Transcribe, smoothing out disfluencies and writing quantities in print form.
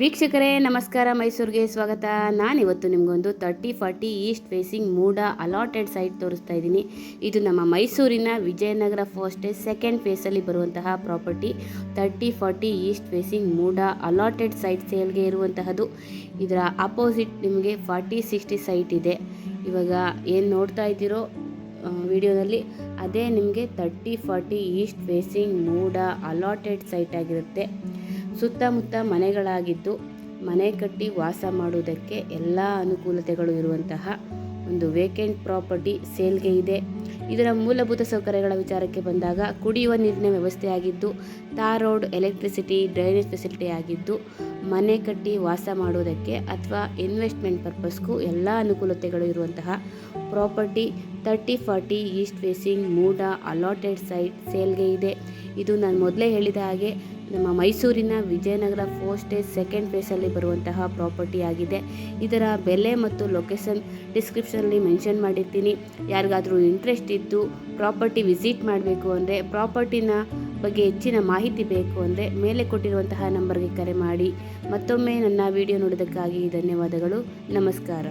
ವೀಕ್ಷಕರೇ ನಮಸ್ಕಾರ, ಮೈಸೂರಿಗೆ ಸ್ವಾಗತ. ನಾನಿವತ್ತು ನಿಮಗೊಂದು 3040 ಈಸ್ಟ್ ಫೇಸಿಂಗ್ ಮೂಡ ಅಲಾಟೆಡ್ ಸೈಟ್ ತೋರಿಸ್ತಾ ಇದ್ದೀನಿ. ಇದು ನಮ್ಮ ಮೈಸೂರಿನ ವಿಜಯನಗರ ಫಸ್ಟ್ ಸೆಕೆಂಡ್ ಫೇಸಲ್ಲಿ ಬರುವಂತಹ ಪ್ರಾಪರ್ಟಿ 3040 ಈಸ್ಟ್ ಫೇಸಿಂಗ್ ಮೂಡ ಅಲಾಟೆಡ್ ಸೈಟ್ ಸೇಲ್ಗೆ ಇರುವಂತಹದ್ದು. ಇದರ ಅಪೋಸಿಟ್ ನಿಮಗೆ 4060 ಸೈಟ್ ಇದೆ. ಇವಾಗ ಏನು ನೋಡ್ತಾ ಇದ್ದೀರೋ ವಿಡಿಯೋದಲ್ಲಿ ಅದೇ ನಿಮಗೆ 3040 ಈಸ್ಟ್ ಫೇಸಿಂಗ್ ಮೂಡ ಅಲಾಟೆಡ್ ಸೈಟ್ ಆಗಿರುತ್ತೆ. ಸುತ್ತಮುತ್ತ ಮನೆಗಳಾಗಿದ್ದು ಮನೆ ಕಟ್ಟಿ ವಾಸ ಮಾಡುವುದಕ್ಕೆ ಎಲ್ಲ ಅನುಕೂಲತೆಗಳು ಇರುವಂತಹ ಒಂದು ವೇಕೆಂಟ್ ಪ್ರಾಪರ್ಟಿ ಸೇಲ್ಗೆ ಇದೆ. ಇದರ ಮೂಲಭೂತ ಸೌಕರ್ಯಗಳ ವಿಚಾರಕ್ಕೆ ಬಂದಾಗ ಕುಡಿಯುವ ನೀರಿನ ವ್ಯವಸ್ಥೆ ಆಗಿದ್ದು, tar road, electricity, drainage facility ಆಗಿದ್ದು, ಮನೆ ಕಟ್ಟಿ ವಾಸ ಮಾಡುವುದಕ್ಕೆ ಅಥವಾ ಇನ್ವೆಸ್ಟ್ಮೆಂಟ್ ಪರ್ಪಸ್ಗೂ ಎಲ್ಲ ಅನುಕೂಲತೆಗಳು ಇರುವಂತಹ ಪ್ರಾಪರ್ಟಿ 3040 ಈಸ್ಟ್ ಫೇಸಿಂಗ್ ಮೂಡ ಅಲಾಟೆಡ್ ಸೈಟ್ ಸೇಲ್ಗೆ ಇದೆ. ಇದು ನಾನು ಮೊದಲೇ ಹೇಳಿದ ಹಾಗೆ ನಮ್ಮ ಮೈಸೂರಿನ ವಿಜಯನಗರ ಫಸ್ಟ್ ಸೆಕೆಂಡ್ ಫೇಸಲ್ಲಿ ಬರುವಂತಹ ಪ್ರಾಪರ್ಟಿ ಆಗಿದೆ. ಇದರ ಬೆಲೆ ಮತ್ತು ಲೊಕೇಶನ್ ಡಿಸ್ಕ್ರಿಪ್ಷನಲ್ಲಿ ಮೆನ್ಷನ್ ಮಾಡಿರ್ತೀನಿ. ಯಾರಿಗಾದರೂ ಇಂಟ್ರೆಸ್ಟ್ ಇದ್ದು ಪ್ರಾಪರ್ಟಿ ವಿಸಿಟ್ ಮಾಡಬೇಕು ಅಂದರೆ, ಪ್ರಾಪರ್ಟಿನ ಬಗ್ಗೆ ಹೆಚ್ಚಿನ ಮಾಹಿತಿ ಬೇಕು ಅಂದರೆ ಮೇಲೆ ಕೊಟ್ಟಿರುವಂತಹ ನಂಬರ್ಗೆ ಕರೆ ಮಾಡಿ. ಮತ್ತೊಮ್ಮೆ ನನ್ನ ವಿಡಿಯೋ ನೋಡೋದಕ್ಕಾಗಿ ಧನ್ಯವಾದಗಳು. ನಮಸ್ಕಾರ.